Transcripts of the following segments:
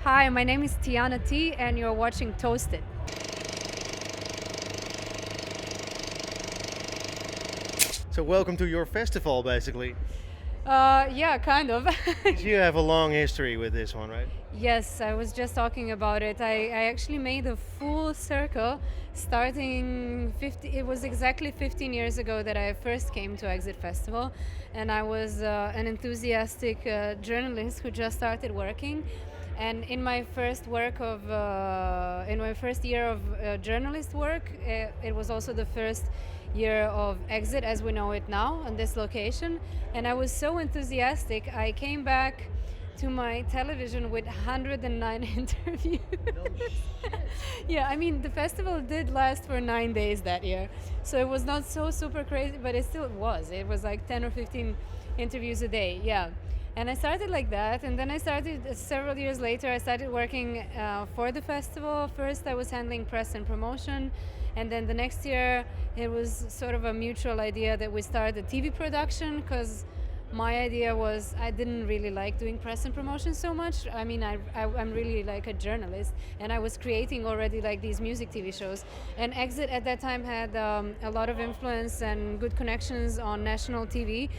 Hi, my name is Tijana-T and you're watching Toasted. So welcome to your festival, basically. Yeah, kind of. You have a long history with this one, right? Yes, I was just talking about it. I actually made a full circle starting 50, it was exactly 15 years ago that I first came to Exit Festival, and I was an enthusiastic journalist who just started working. And in my first in my first year of journalist work, it was also the first year of Exit as we know it now on this location. And I was so enthusiastic, I came back to my television with 109 interviews. No shit. Yeah, I mean, the festival did last for 9 days that year. So it was not so super crazy, but it still was. It was like 10 or 15 interviews a day, yeah. And I started like that, and then I started several years later. I started working for the festival. First, I was handling press and promotion, and then the next year, it was sort of a mutual idea that we start a TV production because my idea was I didn't really like doing press and promotion so much. I mean, I'm really like a journalist, and I was creating already like these music TV shows. And Exit at that time had a lot of influence and good connections on national TV.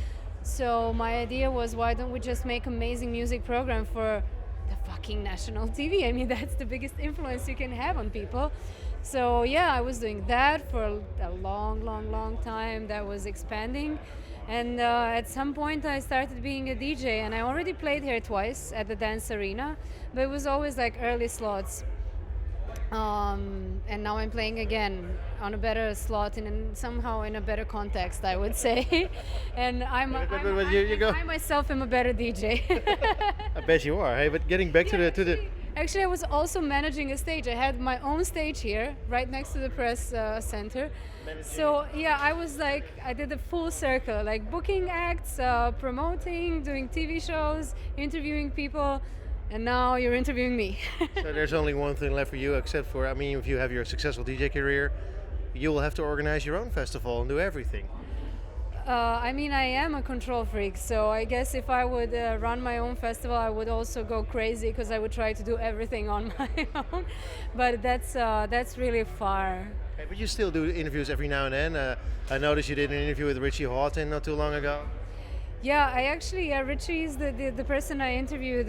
So my idea was, why don't we just make amazing music program for the fucking national TV? I mean, that's the biggest influence you can have on people. So yeah, I was doing that for a long time. That was expanding. And at some point I started being a DJ, and I already played here twice at the dance arena, but it was always like early slots. And now I'm playing again on a better slot and somehow in a better context, I would say. And I myself am a better DJ. I bet you are. Hey, but getting back to the Actually, I was also managing a stage. I had my own stage here, right next to the press center. So yeah, I was like, I did a full circle, like booking acts, promoting, doing TV shows, interviewing people. And now you're interviewing me. So there's only one thing left for you, except for, I mean, if you have your successful DJ career, you will have to organize your own festival and do everything. I mean, I am a control freak, so I guess if I would run my own festival, I would also go crazy because I would try to do everything on my own. But that's really far. Okay, but you still do interviews every now and then. I noticed you did an interview with Richie Hawtin not too long ago. Yeah, Richie is the person I interviewed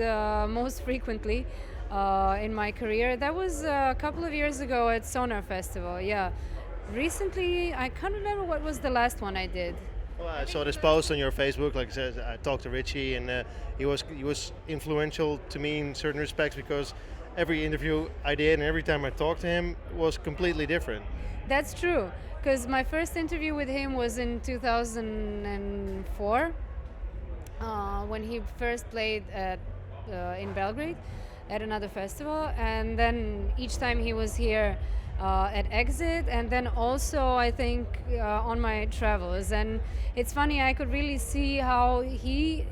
most frequently in my career. That was a couple of years ago at Sonar Festival, yeah. Recently, I can't remember what was the last one I did. Well, I saw this post on your Facebook, like I said, I talked to Richie, and he was influential to me in certain respects because every interview I did and every time I talked to him was completely different. That's true, because my first interview with him was in 2004. When he first played in Belgrade at another festival, and then each time he was here at Exit, and then also I think on my travels. And it's funny, I could really see how he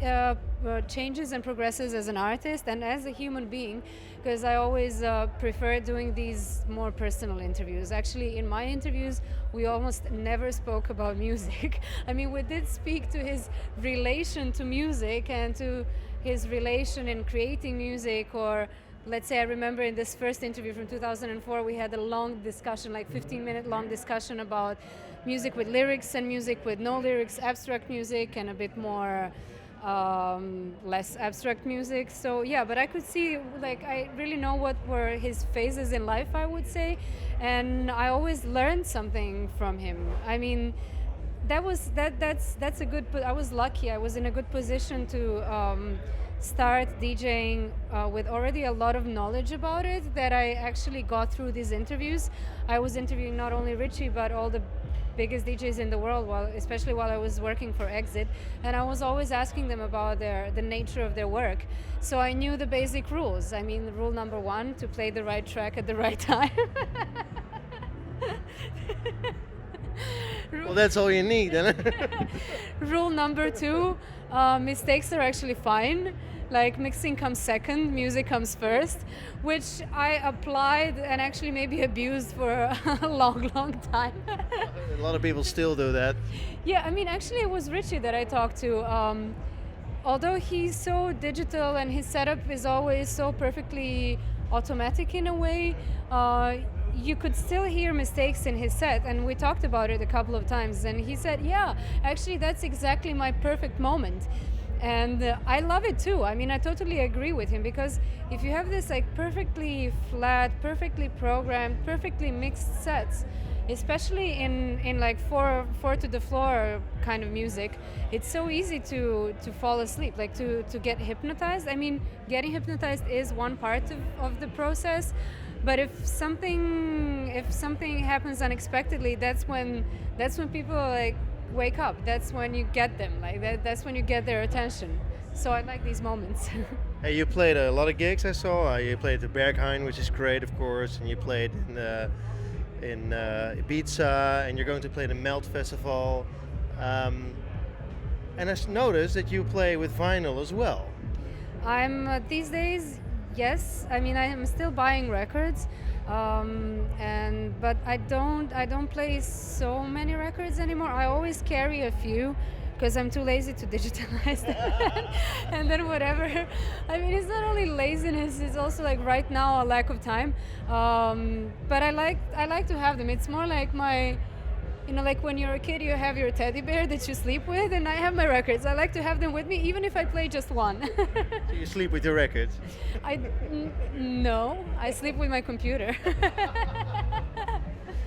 changes and progresses as an artist and as a human being, because I always prefer doing these more personal interviews. Actually, in my interviews, we almost never spoke about music. I mean, we did speak to his relation to music and to his relation in creating music, or let's say I remember in this first interview from 2004, we had a long discussion, like 15-minute long discussion about music with lyrics and music with no lyrics, abstract music and a bit more less abstract music. So yeah, but I could see, like, I really know what were his phases in life, I would say, and I always learned something from him. I mean, that's a good. I was lucky. I was in a good position to start DJing with already a lot of knowledge about it that I actually got through these interviews. I was interviewing not only Richie but all the biggest DJs in the world, especially while I was working for Exit, and I was always asking them about the nature of their work. So I knew the basic rules. I mean, rule number one, to play the right track at the right time. Well, that's all you need, then. Rule number two, mistakes are actually fine. Like, mixing comes second, music comes first, which I applied and actually maybe abused for a long time. A lot of people still do that. Yeah, I mean, actually it was Richie that I talked to. although he's so digital and his setup is always so perfectly automatic in a way, you could still hear mistakes in his set, and we talked about it a couple of times, and he said, yeah, actually that's exactly my perfect moment. And I love it too. I mean, I totally agree with him, because if you have this like perfectly flat, perfectly programmed, perfectly mixed sets, especially in like four to the floor kind of music, it's so easy to fall asleep, like to get hypnotized. I mean, getting hypnotized is one part of the process, but if something happens unexpectedly, that's when people like wake up. That's when you get them, like that's when you get their attention. So I like these moments. Hey, you played a lot of gigs, I saw. You played the Berghain, which is great, of course, and you played in Ibiza, and you're going to play the Melt Festival. And I noticed that you play with vinyl as well. I'm these days, yes. I mean, I am still buying records, but I don't play so many records anymore. I always carry a few, because I'm too lazy to digitalize them. And then whatever. I mean, it's not only laziness; it's also like right now a lack of time. But I like to have them. It's more like my, like when you're a kid, you have your teddy bear that you sleep with, and I have my records. I like to have them with me, even if I play just one. So you sleep with your records? No, I sleep with my computer.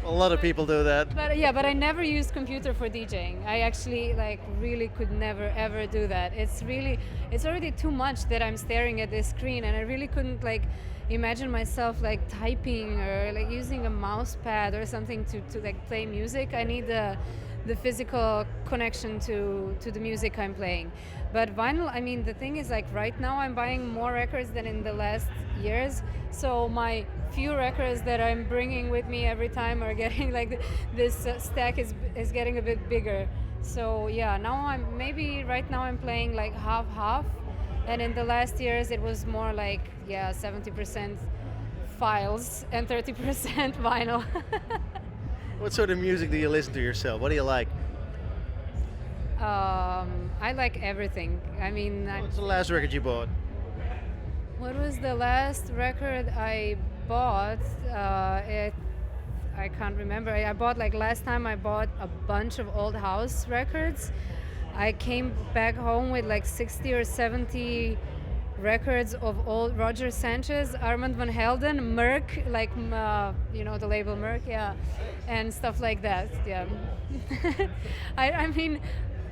A lot of people do that. But I never used computer for DJing. I actually really could never ever do that. It's already too much that I'm staring at this screen, and I really couldn't imagine myself typing or using a mouse pad or something to play music. I need the physical connection to the music I'm playing. But vinyl, I mean, the thing is, right now I'm buying more records than in the last years. So my few records that I'm bringing with me every time are getting this stack is getting a bit bigger. So yeah, right now I'm playing half, and in the last years it was more 70% files and 30% vinyl. What sort of music do you listen to yourself? What do you like? I like everything. I mean, what's the last record you bought? What was the last record I bought? I can't remember. I bought last time I bought a bunch of old house records. I came back home with 60 or 70 records of old Roger Sanchez, Armand Van Helden, Merck, the label Merck, yeah, and stuff like that. Yeah. I mean,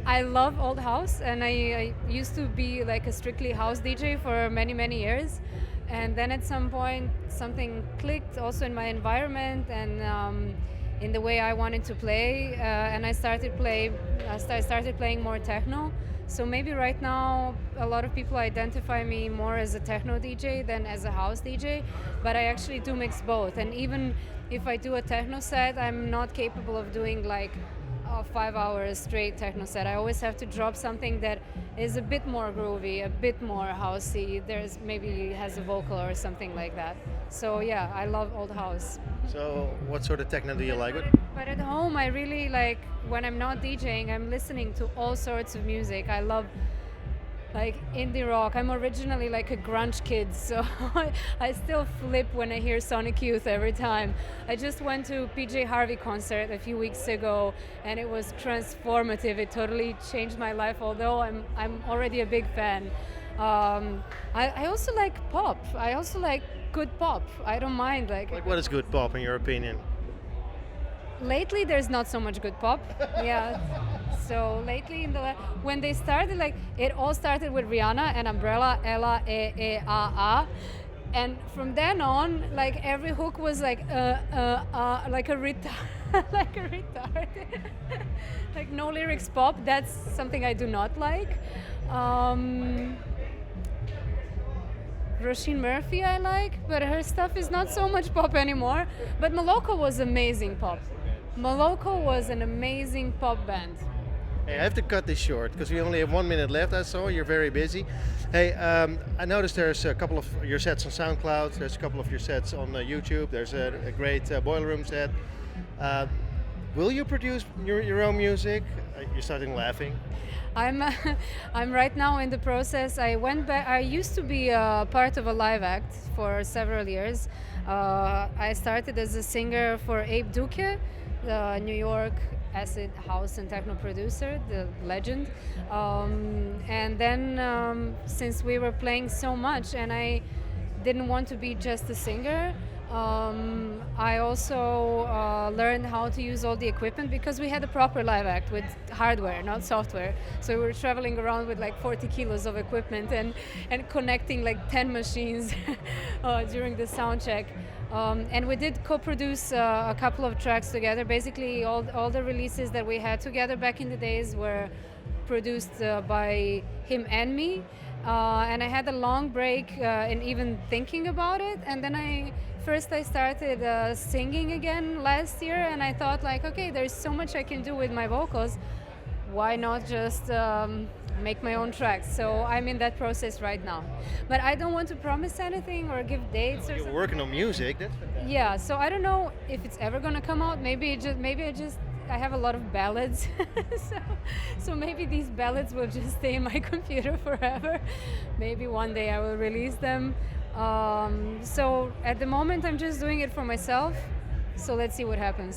I love old house, and I used to be a strictly house DJ for many years, and then at some point something clicked also in my environment and in the way I wanted to play, and I started playing more techno. So maybe right now a lot of people identify me more as a techno DJ than as a house DJ, but I actually do mix both. And even if I do a techno set, I'm not capable of doing a 5 hours straight techno set. I always have to drop something that is a bit more groovy, a bit more housey. There's maybe has a vocal or something like that. So yeah, I love old house. So what sort of techno do you like? But at home, I really when I'm not DJing, I'm listening to all sorts of music. I love indie rock. I'm originally a grunge kid, so I still flip when I hear Sonic Youth every time. I just went to PJ Harvey concert a few weeks ago, and it was transformative. It totally changed my life, although I'm already a big fan. I also like pop. I also like good pop. I don't mind what is good pop in your opinion? Lately, there's not so much good pop. Yeah. So lately, when they started, it all started with Rihanna and Umbrella, Ella, A, and from then on, every hook was like a retard, like a retard, no lyrics pop. That's something I do not like. Roisin Murphy I like, but her stuff is not so much pop anymore. But Moloko was amazing pop. Moloko was an amazing pop band. Hey, I have to cut this short because we only have 1 minute left. I saw you're very busy. Hey, I noticed there's a couple of your sets on SoundCloud. There's a couple of your sets on YouTube. There's a great Boiler Room set. Will you produce your own music? you're starting laughing. I'm I'm right now in the process. I went back. I used to be part of a live act for several years. I started as a singer for Abe Duque, the New York acid house and techno producer, the legend. And then since we were playing so much, and I didn't want to be just a singer. I also learned how to use all the equipment because we had a proper live act with hardware, not software. So we were traveling around with like 40 kilos of equipment and connecting like 10 machines during the sound check. And we did co-produce a couple of tracks together. Basically, all the releases that we had together back in the days were produced by him and me. And I had a long break in even thinking about it. And then I started singing again last year, and I thought like, okay, there's so much I can do with my vocals. Why not just make my own tracks? So I'm in that process right now. But I don't want to promise anything or give dates or You're something. working on music. That's fantastic. Yeah, so I don't know if it's ever gonna come out. I have a lot of ballads, so maybe these ballads will just stay in my computer forever. Maybe one day I will release them. So at the moment I'm just doing it for myself. So let's see what happens.